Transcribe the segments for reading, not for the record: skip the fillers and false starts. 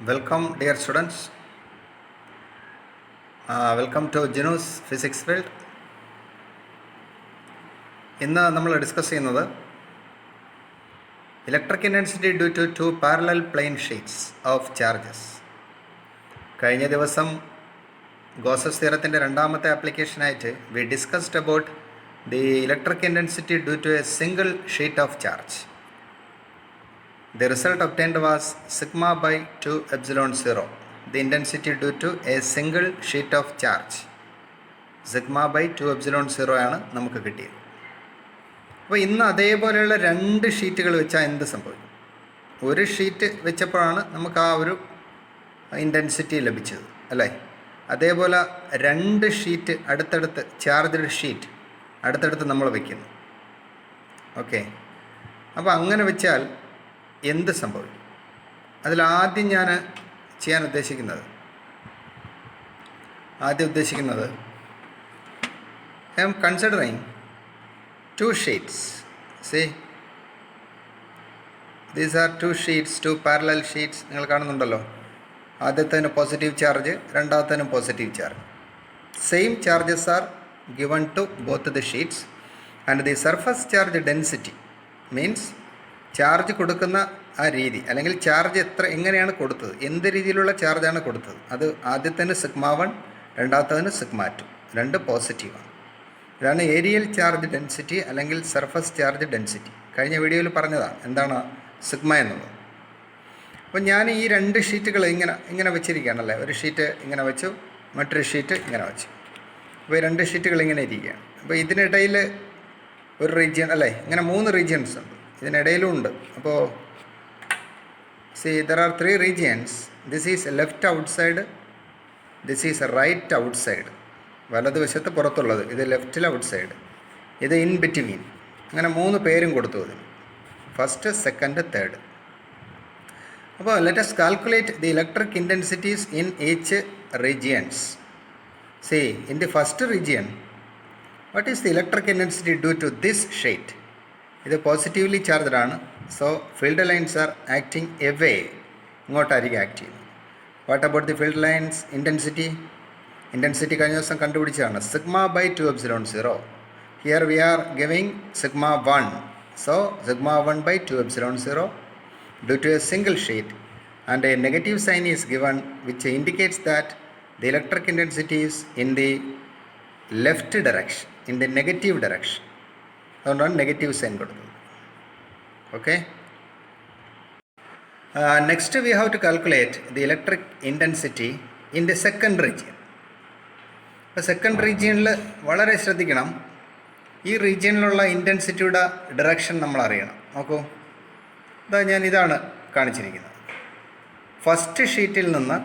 Welcome, dear students. Welcome to Jinu's Physics Field. ഇന്ന് നമ്മൾ discuss ചെയ്യുന്നത് electric intensity due to two parallel plane sheets of charges. കഴിഞ്ഞ ദിവസം Gauss's തിയറത്തിൻ്റെ രണ്ടാമത്തെ ആപ്ലിക്കേഷനായിട്ട് we discussed about the electric intensity due to a single sheet of charge. The result obtained was sigma by 2 epsilon 0, the intensity due to a single sheet of charge. Sigma by 2 epsilon 0 ആണ് നമുക്ക് കിട്ടിയത്. അപ്പോൾ ഇന്ന് അതേപോലെയുള്ള രണ്ട് ഷീറ്റുകൾ വെച്ചാൽ എന്ത് സംഭവിക്കും? ഒരു ഷീറ്റ് വെച്ചപ്പോഴാണ് നമുക്ക് ആ ഒരു ഇൻറ്റൻസിറ്റി ലഭിച്ചത്, അല്ലേ? അതേപോലെ രണ്ട് ഷീറ്റ് അടുത്തടുത്ത്, ചാർജ്ഡ് ഷീറ്റ് അടുത്തടുത്ത് നമ്മൾ വയ്ക്കുന്നു. ഓക്കെ, അപ്പോൾ അങ്ങനെ വെച്ചാൽ എന്ത് സംഭവിക്കും? അതിലാദ്യം ഞാൻ ചെയ്യാൻ ഉദ്ദേശിക്കുന്നത് I am considering two sheets. See, these are two sheets, two parallel sheets. നിങ്ങൾ കാണുന്നുണ്ടല്ലോ, ആദ്യത്തേന് പോസിറ്റീവ് ചാർജ്, രണ്ടാമത്തേനും positive charge. Same charges are given to both the sheets and the surface charge density means charge കൊടുക്കുന്ന ആ രീതി, അല്ലെങ്കിൽ charge എങ്ങനെയാണ് കൊടുത്തത്, എന്ത് രീതിയിലുള്ള ചാർജാണ് കൊടുത്തത്, അത് ആദ്യത്തേന് സിഗ്മ 1, രണ്ടാമത്തേന് സിഗ്മ 2, രണ്ട് പോസിറ്റീവാണ്. ഇതാണ് ഏരിയൽ ചാർജ് ഡെൻസിറ്റി അല്ലെങ്കിൽ സർഫസ് ചാർജ് ഡെൻസിറ്റി. കഴിഞ്ഞ വീഡിയോയിൽ പറഞ്ഞതാണ് എന്താണ് സിഗ്മ എന്നുള്ളത്. അപ്പോൾ ഞാൻ ഈ രണ്ട് ഷീറ്റുകൾ ഇങ്ങനെ വെച്ചിരിക്കുകയാണല്ലേ. ഒരു ഷീറ്റ് ഇങ്ങനെ വെച്ചു, മറ്റൊരു ഷീറ്റ് ഇങ്ങനെ വെച്ചു. അപ്പോൾ ഈ രണ്ട് ഷീറ്റുകൾ ഇങ്ങനെ ഇരിക്കുകയാണ്. അപ്പോൾ ഇതിനിടയിൽ ഒരു റീജിയൻ, അല്ലേ, ഇങ്ങനെ 3 റീജിയൻസ് ഉണ്ട്, ഇതിനിടയിലും ഉണ്ട്. അപ്പോൾ see, there are 3 regions. This is left outside, this is right outside. വലതുവശത്ത് പുറത്തുള്ളത്, ഇത് ലെഫ്റ്റിൽ ഔട്ട്സൈഡ്, ഇത് ഇൻ ബിറ്റ്വീൻ. അങ്ങനെ 3 പേരും കൊടുത്തു അതിന്, ഫസ്റ്റ്, സെക്കൻഡ്, തേർഡ്. അപ്പോൾ let us calculate the electric intensities in each regions. See, in the first region, what is the electric intensity due to this sheet? ഇത് പോസിറ്റീവ്ലി ചാർജ്ഡ് ആണ്. So field lines are acting away, ഇങ്ങോട്ടായിരിക്കും act ചെയ്യുന്നത്. What about the field lines intensity കഴിഞ്ഞ ദിവസം കണ്ടുപിടിച്ചതാണ്, sigma by 2 epsilon 0. Here we are giving sigma 1. So sigma 1 by 2 epsilon 0 due to a single sheet and a negative sign is given which indicates that the electric intensity is in the left direction, in the negative direction. അതുകൊണ്ടാണ് negative sign കൊടുത്തത്. Okay, next we have to calculate the electric intensity in the second region. അപ്പോൾ second റീജിയനിൽ വളരെ ശ്രദ്ധിക്കണം. ഈ റീജിയനിലുള്ള ഇൻറ്റൻസിറ്റിയുടെ direction നമ്മൾ അറിയണം. നോക്കൂ, ഇതാണ് കാണിച്ചിരിക്കുന്നത്. ഫസ്റ്റ് ഷീറ്റിൽ നിന്ന്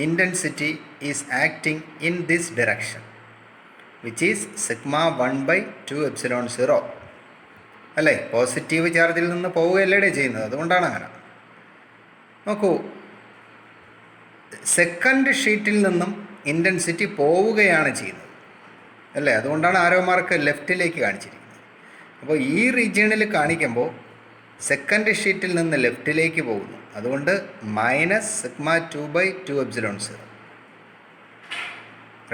intensity is acting in this direction which is sigma 1 by 2 epsilon 0, അല്ലേ? പോസിറ്റീവ് ചാർജിൽ നിന്ന് പോവുകയല്ലേ ചെയ്യുന്നത്, അതുകൊണ്ടാണ് അങ്ങനെ. നോക്കൂ, സെക്കൻഡ് ഷീറ്റിൽ നിന്നും ഇൻറ്റൻസിറ്റി പോവുകയാണ് ചെയ്യുന്നത്, അല്ലേ? അതുകൊണ്ടാണ് ആരോ മാർക്ക് ലെഫ്റ്റിലേക്ക് കാണിച്ചിരിക്കുന്നത്. അപ്പോൾ ഈ റീജിയണിൽ കാണിക്കുമ്പോൾ സെക്കൻഡ് ഷീറ്റിൽ നിന്ന് ലെഫ്റ്റിലേക്ക് പോകുന്നു, അതുകൊണ്ട് minus sigma 2 by 2 epsilon 0.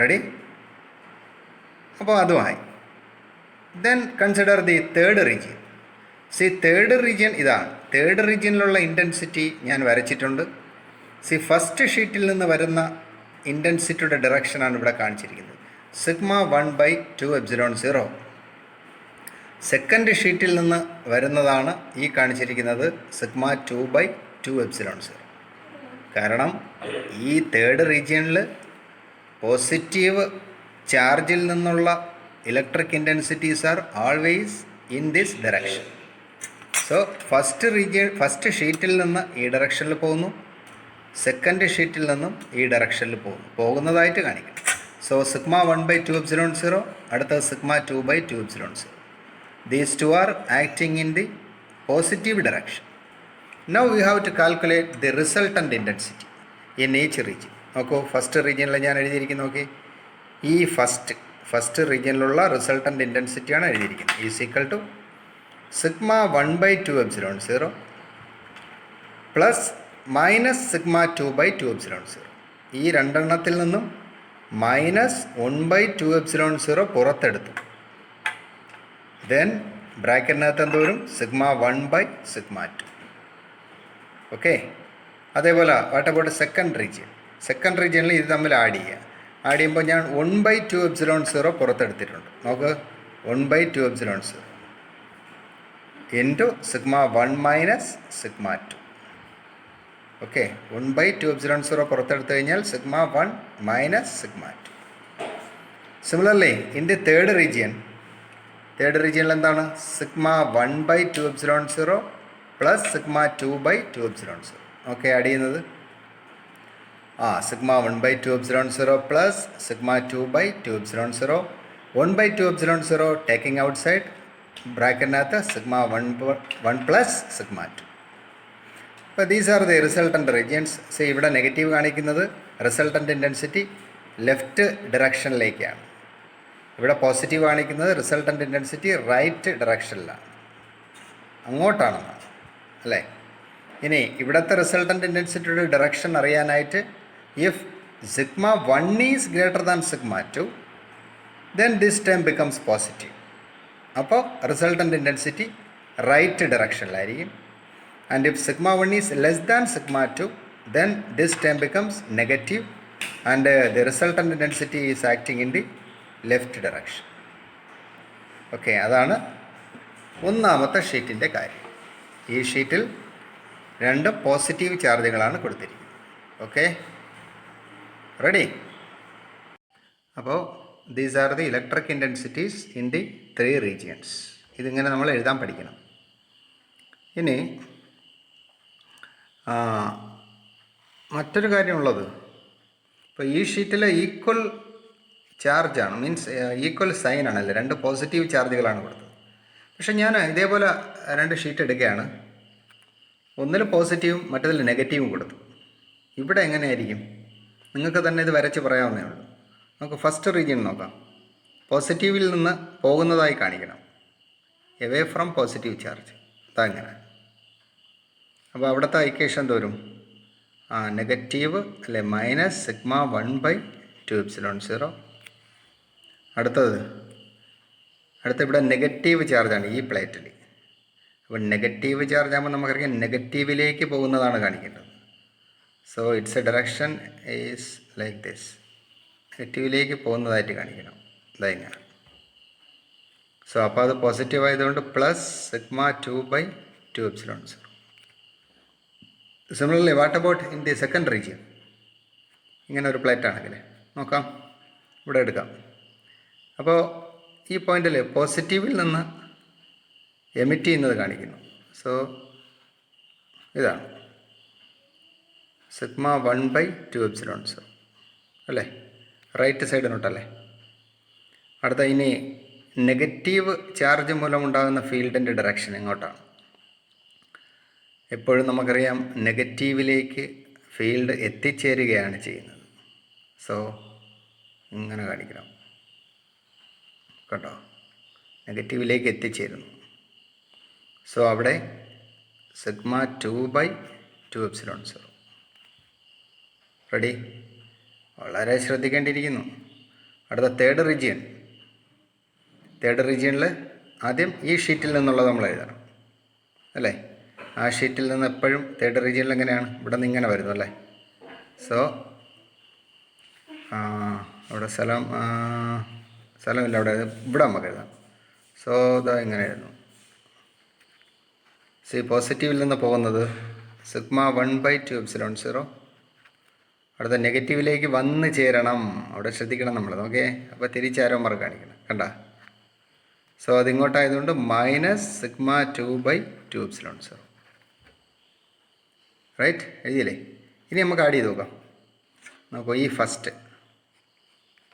Ready? അപ്പോൾ അതുമായി then consider the third region. C, third region ഇതാണ്. തേർഡ് റീജിയനിലുള്ള ഇൻറ്റൻസിറ്റി ഞാൻ വരച്ചിട്ടുണ്ട്. സി, ഫസ്റ്റ് ഷീറ്റിൽ നിന്ന് വരുന്ന ഇൻറ്റൻസിറ്റിയുടെ ഡയറക്ഷനാണ് ഇവിടെ കാണിച്ചിരിക്കുന്നത്, സിഗ്മ 1 by 2 epsilon 0. സെക്കൻഡ് ഷീറ്റിൽ നിന്ന് വരുന്നതാണ് ഈ കാണിച്ചിരിക്കുന്നത്, സിഗ്മ 2 by 2 epsilon 0. കാരണം ഈ തേർഡ് റീജിയനിൽ പോസിറ്റീവ് ചാർജിൽ നിന്നുള്ള electric intensities are always in this direction. So first ഷീറ്റിൽ നിന്ന് ഈ ഡയറക്ഷനിൽ പോകുന്നു, സെക്കൻഡ് ഷീറ്റിൽ നിന്നും ഈ ഡയറക്ഷനിൽ പോകുന്നതായിട്ട് കാണിക്കണം. സോ സിഗ്മ 1 by 2 epsilon 0, അടുത്തത് sigma 2 by 2 epsilon 0. These two are acting in the positive direction. Now we have to calculate the resultant intensity in each region. നോക്കൂ, ഫസ്റ്റ് റീജിയനിൽ ഞാൻ എഴുതിയിരിക്കുന്നു. നോക്കി, ഈ ഫസ്റ്റ് റീജിയനിലുള്ള റിസൾട്ടൻ്റ് ഇൻറ്റൻസിറ്റിയാണ് എഴുതിയിരിക്കുന്നത്. Is equal to sigma 1 by 2 epsilon 0 plus minus sigma 2/2 epsilon 0. ഈ രണ്ടെണ്ണത്തിൽ നിന്നും മൈനസ് 1/2 എപ്സിലോൺ 0 പുറത്തെടുത്തു. ദെൻ ബ്രാക്കറ്റിനകത്ത് എന്തോരും സിഗ്മ 1/σ2. ഓക്കെ. അതേപോലെ what about second region? Second റീജിയനിൽ ഇത് തമ്മിൽ ആഡ് ചെയ്യുക. ആഡ് ചെയ്യുമ്പോൾ ഞാൻ 1/2 എപ്സിലോൺ 0 പുറത്തെടുത്തിട്ടുണ്ട്. നമുക്ക് 1/2 epsilon 0 into sigma 1 minus sigma 2. Okay. 1/2 epsilon 0 പുറത്തെടുത്തു കഴിഞ്ഞാൽ sigma 1 minus sigma 2. Similarly in the third റീജിയനിൽ എന്താണ്? Sigma 1/2 epsilon 0 plus sigma 2/2 epsilon 0. Okay. Add ചെയ്യുന്നത് sigma 1/2 epsilon 0 plus sigma 2/2 epsilon 0. 1/2 epsilon 0 taking outside, ബ്രാക്കറ്റിനകത്ത് sigma 1 plus sigma 2. അപ്പോൾ these are the resultant regions. So ഇവിടെ negative കാണിക്കുന്നത് resultant intensity left ഡിറക്ഷനിലേക്കാണ്. ഇവിടെ positive കാണിക്കുന്നത് റിസൾട്ടൻ്റ് ഇൻറ്റൻസിറ്റി റൈറ്റ് ഡിറക്ഷനിലാണ്, അങ്ങോട്ടാണെന്നാണ് അല്ലേ. ഇനി ഇവിടുത്തെ റിസൾട്ടൻ്റ് ഇൻറ്റൻസിറ്റിയുടെ ഡിറക്ഷൻ അറിയാനായിട്ട് if sigma 1 is greater than sigma 2 then this term becomes positive. അപ്പോൾ റിസൾട്ടൻ്റ് ഇൻറ്റൻസിറ്റി റൈറ്റ് ഡിറക്ഷനിലായിരിക്കും. And if sigma 1 is less than sigma 2 then this term becomes negative and the resultant intensity is acting in the left direction. Okay. അതാണ് ഒന്നാമത്തെ ഷീറ്റിൻ്റെ കാര്യം. ഈ ഷീറ്റിൽ 2 positive ചാർജുകളാണ് കൊടുത്തിരിക്കുന്നത്. Okay. Ready? അപ്പോൾ these are the electric intensities in the 3 regions. ഇതിങ്ങനെ നമ്മൾ എഴുതാൻ പഠിക്കണം. ഇനി മറ്റൊരു കാര്യമുള്ളത്, ഇപ്പോൾ ഈ ഷീറ്റിൽ ഈക്വൽ ചാർജാണ്, മീൻസ് ഈക്വൽ സൈനാണല്ലേ, 2 പോസിറ്റീവ് ചാർജുകളാണ് കൊടുത്തത്. പക്ഷെ ഞാൻ ഇതേപോലെ 2 ഷീറ്റ് എടുക്കുകയാണ്. ഒന്നിൽ പോസിറ്റീവും മറ്റതിൽ നെഗറ്റീവും കൊടുത്തു. ഇവിടെ എങ്ങനെയായിരിക്കും? നിങ്ങൾക്ക് തന്നെ ഇത് വരച്ച് പറയാവുന്നേ ഉള്ളൂ. നമുക്ക് ഫസ്റ്റ് റീജിയൻ നോക്കാം. പോസിറ്റീവിൽ നിന്ന് പോകുന്നതായി കാണിക്കണം, എവേ ഫ്രം പോസിറ്റീവ് ചാർജ്. അതങ്ങനെ. അപ്പോൾ അവിടുത്തെ ഇക്വേഷൻ എന്തോരും? നെഗറ്റീവ് അല്ലെ മൈനസ് സിഗ്മ 1/2 എപ്സിലോൺ 0. അടുത്ത ഇവിടെ നെഗറ്റീവ് ചാർജാണ് ഈ പ്ലേറ്റിൽ. അപ്പോൾ നെഗറ്റീവ് ചാർജ് ആകുമ്പോൾ നമുക്കറിയാം നെഗറ്റീവിലേക്ക് പോകുന്നതാണ് കാണിക്കേണ്ടത്. So it's a direction is like this. നെഗറ്റീവിലേക്ക് പോകുന്നതായിട്ട് കാണിക്കണം. ഇങ്ങനെ. സോ അപ്പോൾ അത് പോസിറ്റീവ് ആയതുകൊണ്ട് plus sigma 2/2 epsilon 0. Similarly what about in the second region? ഇങ്ങനെ ഒരു പ്ലേറ്റ് ആണെങ്കിൽ നോക്കാം, ഇവിടെ എടുക്കാം. അപ്പോൾ ഈ പോയിന്റിൽ പോസിറ്റീവിൽ നിന്ന് എമിറ്റ് ചെയ്യുന്നത് കാണിക്കുന്നു. സോ ഇതാണ് സിഗ്മ 1/2 എപ്സിലോൺ 0 അല്ലേ, റൈറ്റ് സൈഡിനോട്ടല്ലേ. അടുത്ത ഇനി നെഗറ്റീവ് ചാർജ് മൂലമുണ്ടാകുന്ന ഫീൽഡിൻ്റെ ഡയറക്ഷൻ എങ്ങോട്ടാണ്? എപ്പോഴും നമുക്കറിയാം നെഗറ്റീവിലേക്ക് ഫീൽഡ് എത്തിച്ചേരുകയാണ് ചെയ്യുന്നത്. സോ ഇങ്ങനെ കാണിക്കണം കേട്ടോ, നെഗറ്റീവിലേക്ക് എത്തിച്ചേരുന്നു. സോ അവിടെ സിഗ്മ 2/2 എപ്സിലോൺ 0. റെഡി? വളരെ ശ്രദ്ധിക്കേണ്ടിയിരിക്കുന്നു. അടുത്ത തേർഡ് റീജിയനിൽ ആദ്യം ഈ ഷീറ്റിൽ നിന്നുള്ളത് നമ്മൾ എഴുതണം അല്ലേ. ആ ഷീറ്റിൽ നിന്ന് എപ്പോഴും തേർഡ് റീജിയനിൽ എങ്ങനെയാണ്? ഇവിടെ നിന്ന് ഇങ്ങനെ വരുന്നു അല്ലേ. സോ അവിടെ സ്ഥലമില്ല, അവിടെ ഇവിടെ നമുക്ക് എഴുതാം. സോ ഇതാ ഇങ്ങനെ എഴുതുന്നു. പോസിറ്റീവിൽ നിന്ന് പോകുന്നത് സിഗ്മ 1/2 എപ്സിലോൺ 0. അടുത്ത നെഗറ്റീവിലേക്ക് വന്ന് ചേരണം, അവിടെ ശ്രദ്ധിക്കണം നമ്മൾ. ഓക്കെ. അപ്പോൾ തിരിച്ചാരോ മാർക്ക് കാണിക്കണം, കണ്ട. സോ അതിങ്ങോട്ടായതുകൊണ്ട് മൈനസ് സിഗ്മ 2/2 എപ്സിലോൺ 0. റൈറ്റ്? എഴുതിയില്ലേ? ഇനി നമുക്ക് ആഡ് ചെയ്ത് നോക്കാം. നോക്കൂ, ഈ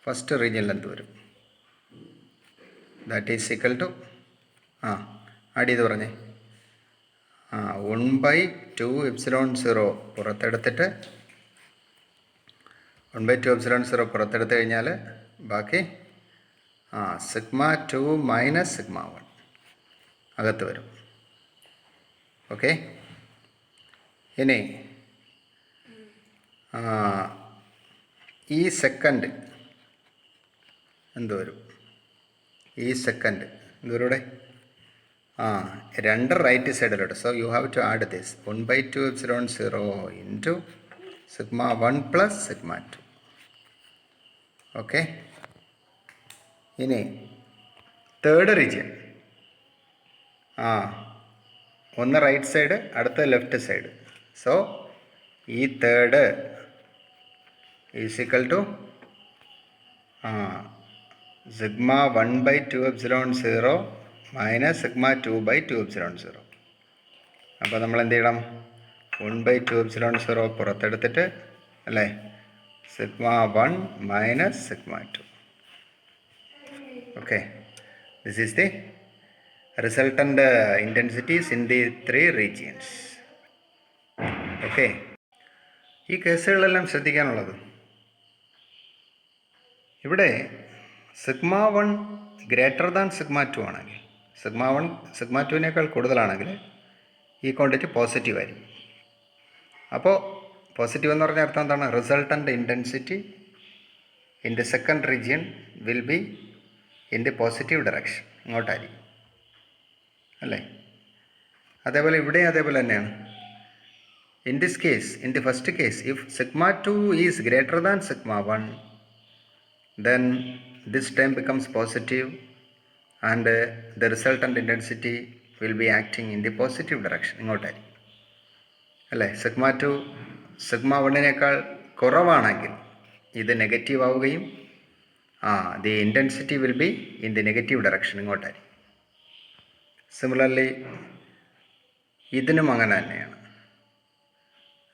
ഫസ്റ്റ് റീജിയനിൽ എന്ത് വരും? That is equal to add ചെയ്ത് പറഞ്ഞേ 1/2 എപ്സിലോൺ 0 പുറത്തെടുത്തിട്ട് 1/2 എപ്സിലോൺ 0 പുറത്തെടുത്ത് കഴിഞ്ഞാൽ ബാക്കി സിഗ്മ 2 മൈനസ് സിഗ്മ 1 അകത്ത് വരും. ഓക്കെ. ഇനി ഈ സെക്കൻഡ് എന്തോരും ഈ സെക്കൻഡ് എന്തോരൂടെ രണ്ട് റൈറ്റ് സൈഡിലോട്ട്. So you have to add this 1/2 epsilon 0 into sigma 1 plus sigma 2. Okay, ഇനി തേർഡ് റീജിയൻ. ഒന്ന് റൈറ്റ് സൈഡ്, അടുത്ത ലെഫ്റ്റ് സൈഡ്. സോ ഈ third is equal to sigma 1/2 epsilon 0 minus sigma 2/2 epsilon 0. അപ്പോൾ നമ്മൾ എന്ത് ചെയ്യണം? 1/2 എപ്സിലോൺ 0 പുറത്തെടുത്തിട്ട് അല്ലേ, sigma 1 minus sigma 2. Okay, this is the resultant intensities in the three regions. Okay, ഈ കേസുകളെല്ലാം ശ്രദ്ധിക്കാനുള്ളത്, ഇവിടെ സിഗ്മ 1 ഗ്രേറ്റർ ദാൻ സിഗ്മ 2 ആണെങ്കിൽ, sigma 1 sigma 2വിനേക്കാൾ കൂടുതലാണെങ്കിൽ ഈ ക്വാണ്ടിറ്റി പോസിറ്റീവ് ആയിരിക്കും. അപ്പോൾ പോസിറ്റീവ് എന്ന് പറഞ്ഞ അർത്ഥം എന്താണ്? Resultant intensity in the second region will be in the positive direction, ഇങ്ങോട്ടായിരിക്കും അല്ലേ. അതേപോലെ ഇവിടെ അതേപോലെ തന്നെയാണ്. In this case, in the first case, if sigma 2 is greater than sigma 1, then this term becomes positive and the resultant intensity will be acting in the positive direction, ഇങ്ങോട്ടായിരിക്കും അല്ലേ. Sigma 2 sigma 1നേക്കാൾ കുറവാണെങ്കിൽ ഇത് negative ആവുകയും the intensity will be in the negative direction, ഇങ്ങോട്ടായിരിക്കും. Similarly ഇതിനും അങ്ങനെ തന്നെയാണ്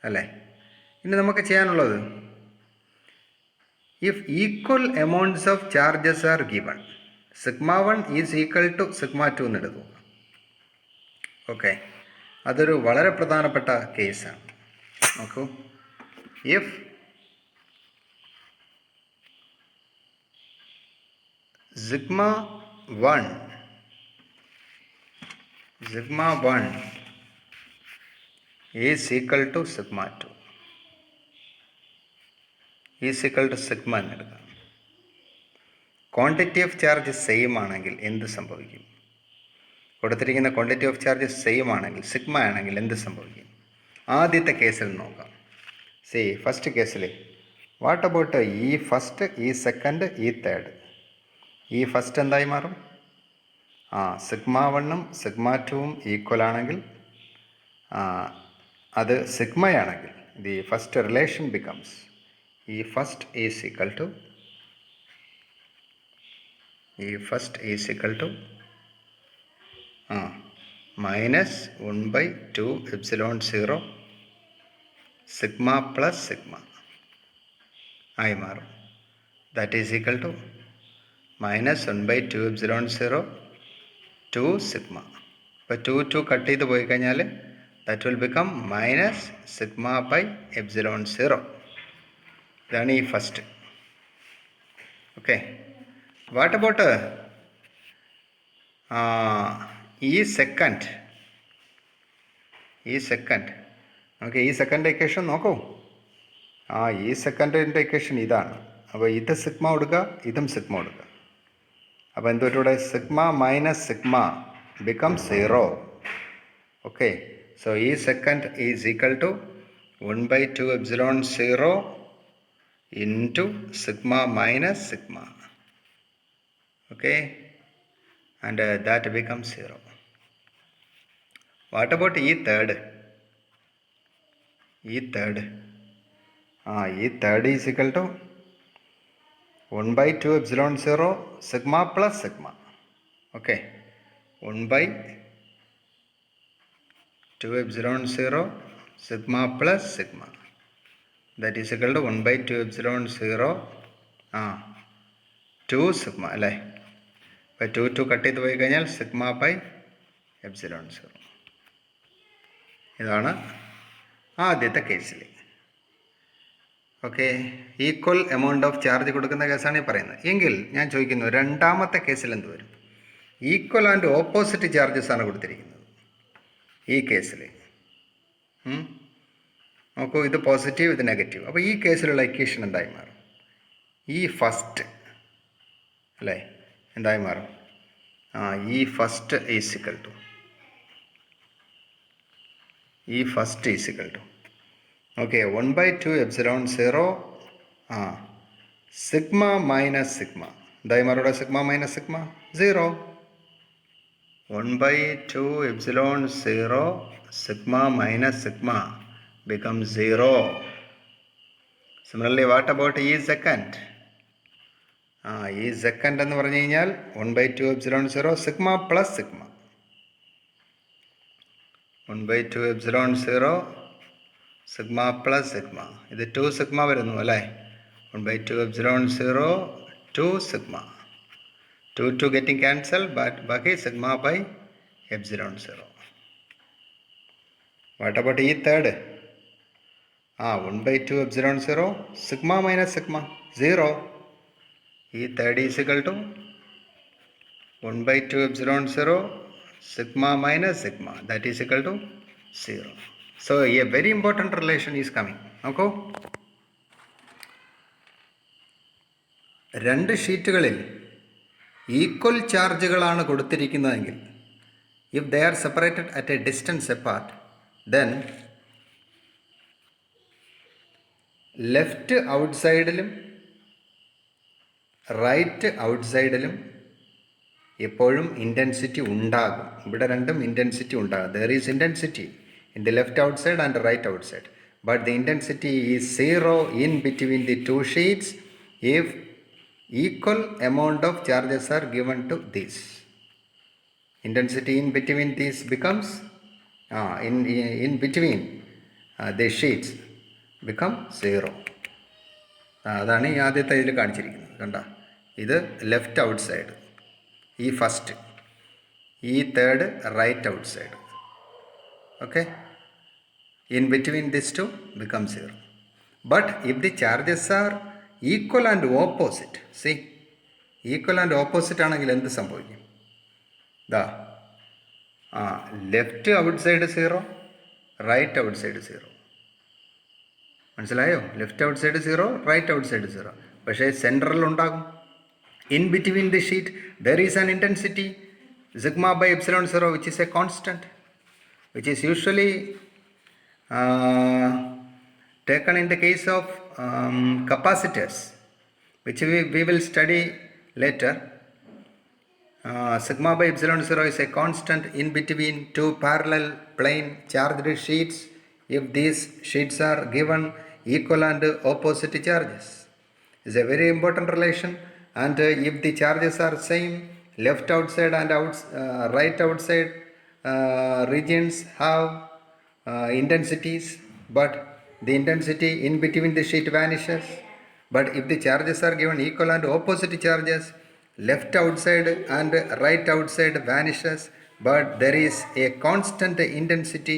അല്ലേ. ഇനി നമുക്ക് ചെയ്യാനുള്ളത്, if equal amounts of charges are given, sigma 1 is equal to sigma 2 എന്ന് എടുത്തു. ഓക്കെ, അതൊരു വളരെ പ്രധാനപ്പെട്ട കേസാണ്. നോക്കൂ, if sigma 1 is equal to sigma 2 is equal to sigma എന്ന് എടുക്കാം. ക്വാണ്ടിറ്റി ഓഫ് ചാർജ് സെയിം ആണെങ്കിൽ എന്ത് സംഭവിക്കും? കൊടുത്തിരിക്കുന്ന ക്വാണ്ടിറ്റി ഓഫ് ചാർജ് സെയിം ആണെങ്കിൽ, സിഗ്മ ആണെങ്കിൽ എന്ത് സംഭവിക്കും? ആദ്യത്തെ കേസിൽ നോക്കാം. ഫസ്റ്റ് കേസിൽ വാട്ട് അബൌട്ട് ഈ ഫസ്റ്റ്, ഈ സെക്കൻഡ്, ഈ തേർഡ്? ഈ ഫസ്റ്റ് എന്തായി മാറും? സിഗ്മ 1ഉം സിഗ്മ 2ഉം ഈക്വൽ ആണെങ്കിൽ, അത് സിഗ്മയാണെങ്കിൽ, ദി ഫസ്റ്റ് റിലേഷൻ ബിക്കംസ് ഈ first is equal to minus 1/2 epsilon 0 sigma plus sigma ആയി മാറും. That is equal to minus 1/2 epsilon 0 2 sigma. അപ്പോൾ 2 കട്ട് ചെയ്ത് പോയി കഴിഞ്ഞാൽ that will become minus sigma by epsilon 0. ഇതാണ് ഈ ഫസ്റ്റ്. ഓക്കെ, വാട്ട് അബൌട്ട് ഈ സെക്കൻഡ്? നമുക്ക് ഈ സെക്കൻഡ് ഇക്വേഷൻ നോക്കൂ. ഈ സെക്കൻഡിൻ്റെ ഇക്വേഷൻ ഇതാണ്. അപ്പോൾ ഇത് സിഗ്മ കൊടുക്കുക, ഇതും സിഗ്മ കൊടുക്കുക. അപ്പോൾ എന്തുപറ്റൂടെ? Sigma minus sigma become 0. Okay, so ഈ second is equal to 1/2 epsilon 0 into sigma minus sigma. Okay, and that become 0. What about ഈ തേർഡ്? ഈ third is equal to 1/2 epsilon 0 sigma plus sigma. Okay, 1/2 epsilon 0 sigma plus sigma, that is equal to 1/2 epsilon 0 2 sigma അല്ലേ. അപ്പോൾ 2 cut ചെയ്ത് പോയി കഴിഞ്ഞാൽ sigma by epsilon 0. ഇതാണ് ആദ്യത്തെ കേസിൽ. Okay, equal amount of charge കൊടുക്കുന്ന കേസാണ് ഈ പറയുന്നത്. എങ്കിൽ ഞാൻ ചോദിക്കുന്നു, രണ്ടാമത്തെ കേസിൽ എന്ത് വരും? ഈക്വൽ ആൻഡ് ഓപ്പോസിറ്റ് ചാർജസ് ആണ് കൊടുത്തിരിക്കുന്നത് ഈ കേസിൽ. നോക്കൂ, ഇത് പോസിറ്റീവ്, ഇത് നെഗറ്റീവ്. അപ്പോൾ ഈ കേസിലുള്ള ഇക്വേഷൻ എന്തായി മാറും? ഈ ഫസ്റ്റ് അല്ലേ എന്തായി മാറും? ഈ first is equal to okay 1/2 epsilon 0 sigma minus sigma എന്തായി മാറും? Sigma minus sigma 0. 1/2 epsilon 0 sigma minus sigma becomes 0. Similarly, what about E second? E second എന്ന് പറഞ്ഞു കഴിഞ്ഞാൽ 1/2 epsilon 0 sigma plus sigma. 1/2 epsilon 0 sigma plus sigma. ഇത് 2 sigma വരുന്നു അല്ലേ? 1/2 epsilon 0 2 sigma. 2 getting cancelled, but ബാക്കി sigma by epsilon 0. What about E third? 1/2 epsilon 0 sigma minus sigma 0. E third is equal to 1/2 epsilon 0 sigma minus sigma, that is equal to 0. So a very important relation is coming. നോക്കൂ, രണ്ട് ഷീറ്റുകളിൽ equal ചാർജുകളാണ് കൊടുത്തിരിക്കുന്നതെങ്കിൽ, if they are separated at a distance apart, then left ഔട്ട്സൈഡിലും right ഔട്ട്സൈഡിലും എപ്പോഴും intensity ഉണ്ടാകും. ഇവിടെ രണ്ടും ഇൻറ്റൻസിറ്റി ഉണ്ടാകും. There is intensity in the left outside and right outside, but the intensity is 0 in between the two sheets if equal amount of charges are given to these. Intensity in between these becomes in between the sheets become 0. അതാണ് ഈ ആദ്യത്തെ ഇതിൽ കാണിച്ചിരിക്കുന്നത്. കണ്ട, ഇത് left out side, ഈ first, ഈ third right out side. Okay, in between these two becomes 0. But if the charges are equal and opposite, see, equal and opposite ആണെങ്കിൽ എന്ത് സംഭവിക്കും? Left out side 0, right out side 0. മനസ്സിലായോ? Left out side 0, right out side 0. പക്ഷേ central ഉണ്ടാകും. In between the sheet there is an intensity sigma by epsilon 0 which is a constant, which is usually taken in the case of capacitors, which we will study later. Sigma by epsilon 0 is a constant in between two parallel plane charged sheets if these sheets are given equal and opposite charges. It's a very important relation, and if the charges are same, left outside and right outside regions have intensities, but the intensity in between the sheet vanishes. But if the charges are given equal and opposite charges, left outside and right outside vanishes, but there is a constant intensity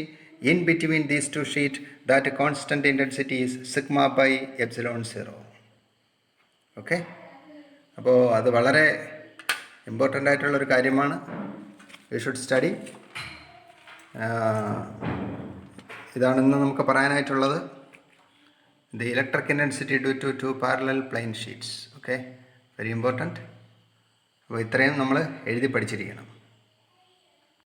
in between these two sheets. That constant intensity is sigma by epsilon 0. Okay, അപ്പോൾ അത് വളരെ important ആയിട്ടുള്ളൊരു കാര്യമാണ്. We should study. ഇതാണ് ഇന്ന് നമുക്ക് പറയാനായിട്ടുള്ളത്. The electric intensity due to two parallel plane sheets. Okay, very important. അപ്പോൾ ഇത്രയും നമ്മൾ എഴുതി പഠിച്ചിരിക്കണം.